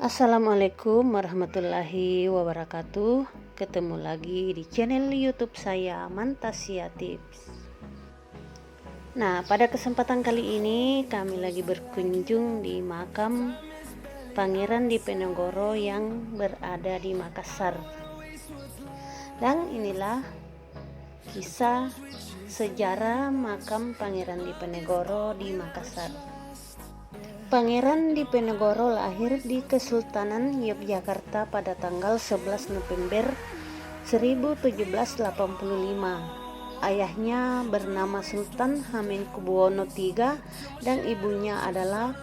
Assalamualaikum warahmatullahi wabarakatuh. Ketemu lagi di channel YouTube saya, Mantasia Tips. Nah, pada kesempatan kali ini kami lagi berkunjung di makam Pangeran Diponegoro yang berada di Makassar. Dan inilah kisah sejarah makam Pangeran Diponegoro di Makassar. Pangeran Diponegoro lahir di Kesultanan Yogyakarta pada tanggal 11 November 1785. Ayahnya bernama Sultan Hamengkubuwono III dan ibunya adalah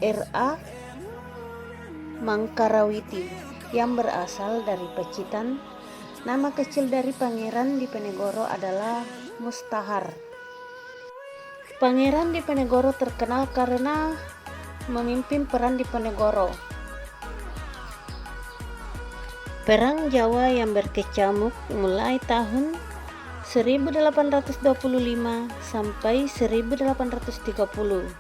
R.A. Mangkarawati yang berasal dari Pacitan. Nama kecil dari Pangeran Diponegoro adalah Mustahar. Pangeran Diponegoro terkenal karena memimpin Perang Diponegoro, Perang Jawa yang berkecamuk mulai tahun 1825 sampai 1830.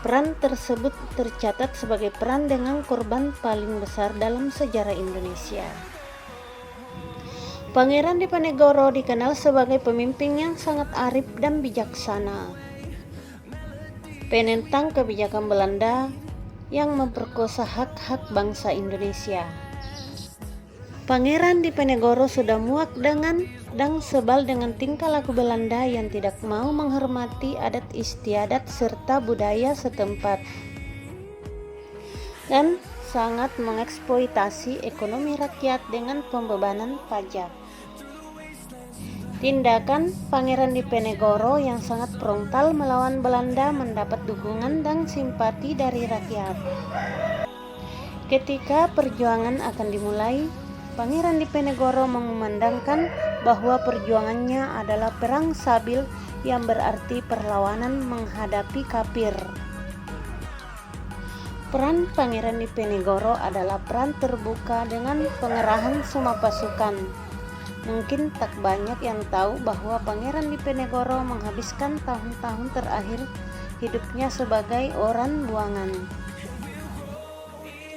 Perang tersebut tercatat sebagai perang dengan korban paling besar dalam sejarah Indonesia. Pangeran Diponegoro dikenal sebagai pemimpin yang sangat arif dan bijaksana, penentang kebijakan Belanda yang memperkosa hak-hak bangsa Indonesia. Pangeran Diponegoro sudah muak dengan dan sebal dengan tingkah laku Belanda yang tidak mau menghormati adat istiadat serta budaya setempat dan sangat mengeksploitasi ekonomi rakyat dengan pembebanan pajak. Tindakan Pangeran Diponegoro yang sangat frontal melawan Belanda mendapat dukungan dan simpati dari rakyat. Ketika perjuangan akan dimulai, Pangeran Diponegoro mengumandangkan bahwa perjuangannya adalah perang sabil yang berarti perlawanan menghadapi kafir. Peran Pangeran Diponegoro adalah peran terbuka dengan pengerahan semua pasukan. Mungkin tak banyak yang tahu bahwa Pangeran Diponegoro menghabiskan tahun-tahun terakhir hidupnya sebagai orang buangan.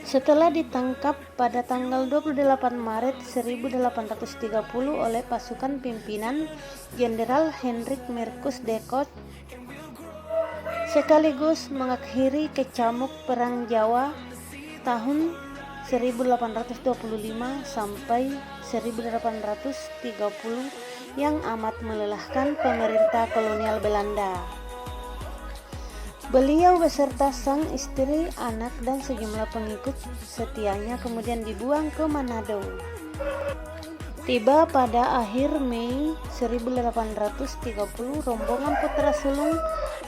Setelah ditangkap pada tanggal 28 Maret 1830 oleh pasukan pimpinan Jenderal Hendrik Marcus Decaux, sekaligus mengakhiri kecamuk Perang Jawa tahun 1825 sampai 1830 yang amat melelahkan pemerintah kolonial Belanda. Beliau beserta sang istri, anak, dan sejumlah pengikut setianya kemudian dibuang ke Manado. Tiba pada akhir Mei 1830, rombongan putra sulung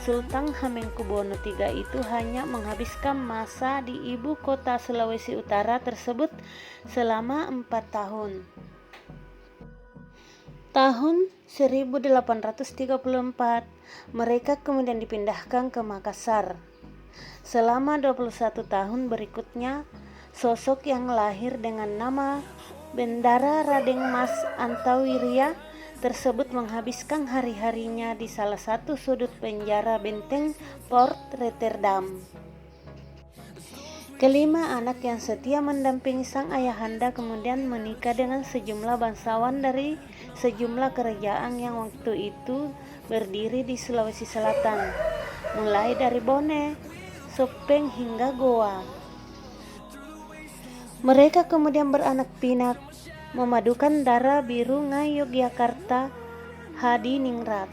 Sultan Hamengkubuwono III itu hanya menghabiskan masa di ibu kota Sulawesi Utara tersebut selama 4 tahun. Tahun 1834, mereka kemudian dipindahkan ke Makassar. Selama 21 tahun berikutnya, sosok yang lahir dengan nama Bendara Raden Mas Antawiria tersebut menghabiskan hari-harinya di salah satu sudut penjara benteng Port Rotterdam. Kelima anak yang setia mendampingi sang ayahanda kemudian menikah dengan sejumlah bangsawan dari sejumlah kerajaan yang waktu itu berdiri di Sulawesi Selatan, mulai dari Bone, Sopeng hingga Goa. Mereka kemudian beranak pinak, memadukan darah biru Ngai Yogyakarta Hadiningrat.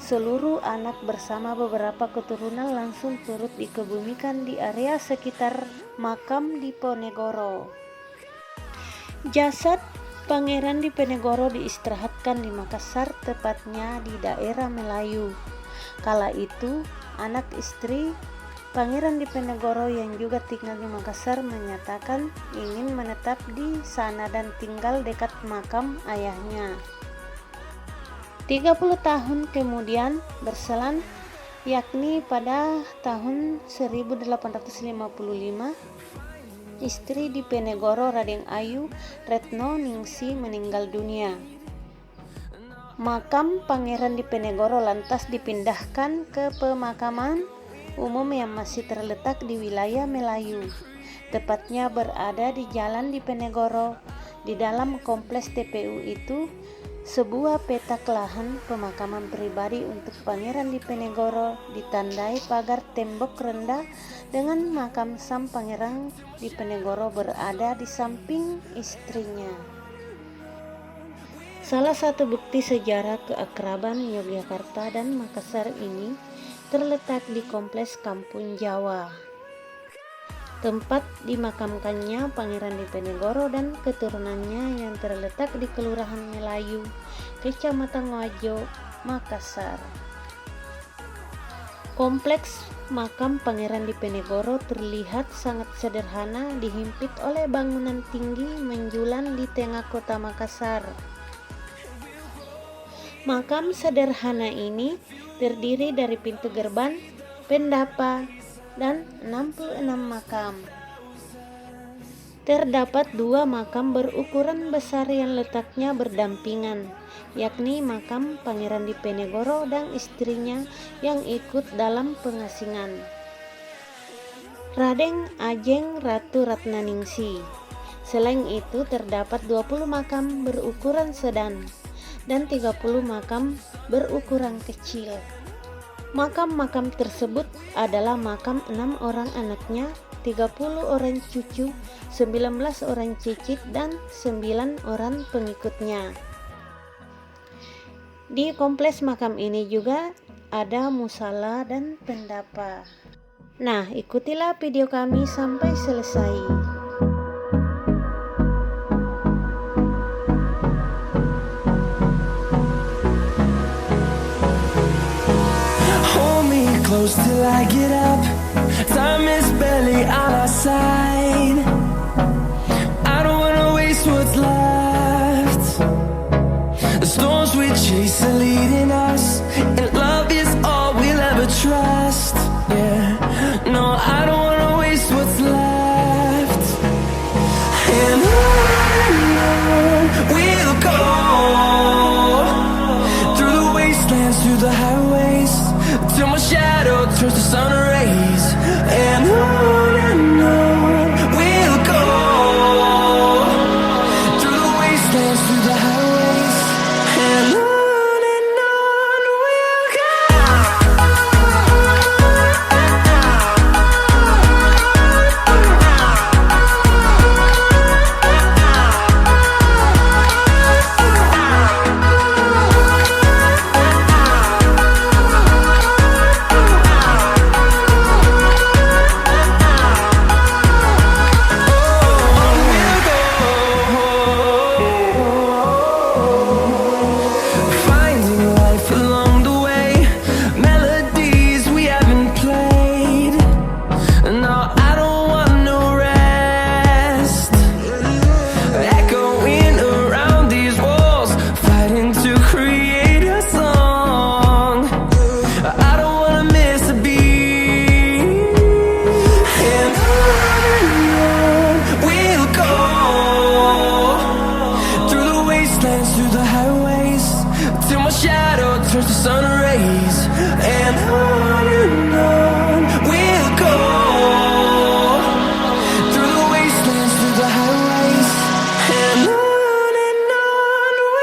Seluruh anak bersama beberapa keturunan langsung turut dikebumikan di area sekitar makam Diponegoro. Jasad Pangeran Diponegoro diistirahatkan di Makassar, tepatnya di daerah Melayu. Kala itu, anak istri Pangeran Diponegoro yang juga tinggal di Makassar menyatakan ingin menetap di sana dan tinggal dekat makam ayahnya. 30 tahun kemudian berselang, yakni pada tahun 1855, istri Diponegoro Raden Ayu Retno Ningsih meninggal dunia. Makam Pangeran Diponegoro lantas dipindahkan ke pemakaman umum yang masih terletak di wilayah Melayu. tepatnya berada di Jalan Dipenegoro. Di dalam kompleks TPU itu sebuah petak lahan pemakaman pribadi untuk Pangeran Dipenegoro ditandai pagar tembok rendah dengan makam sang Pangeran Dipenegoro berada di samping istrinya. Salah satu bukti sejarah keakraban Yogyakarta dan Makassar ini terletak di kompleks Kampung Jawa, tempat dimakamkannya Pangeran Dipenegoro dan keturunannya yang terletak di Kelurahan Melayu, Kecamatan Wajo, Makassar. Kompleks makam Pangeran Dipenegoro terlihat sangat sederhana, dihimpit oleh bangunan tinggi menjulang di tengah kota Makassar. Makam sederhana ini terdiri dari pintu gerbang, pendapa, dan 66 makam. Terdapat 2 makam berukuran besar yang letaknya berdampingan, yakni makam Pangeran Dipenegoro dan istrinya yang ikut dalam pengasingan, Raden Ajeng Ratu Ratnaningsi. Selain itu terdapat 20 makam berukuran sedang dan 30 makam berukuran kecil. Makam-makam tersebut adalah makam 6 orang anaknya, 30 orang cucu, 19 orang cicit, dan 9 orang pengikutnya. Di kompleks makam ini juga ada musala dan pendapa. Nah, ikutilah video kami sampai selesai. Close till I get up. Time is barely on our side. I don't wanna waste what's left. The storms we chase are leading us, and love is all we'll ever trust. Yeah, no, I don't wanna waste what's left. And on we'll go, through the wastelands, through the highways, till my shadow turns to sun rays. And on we'll go, through the wastelands, through the highways. And on we'll go. Through the highways, till my shadow turns to sun rays. And on we'll go, through the wastelands, through the highways. And on we'll go.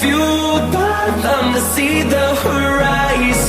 Fueled by them to see the horizon.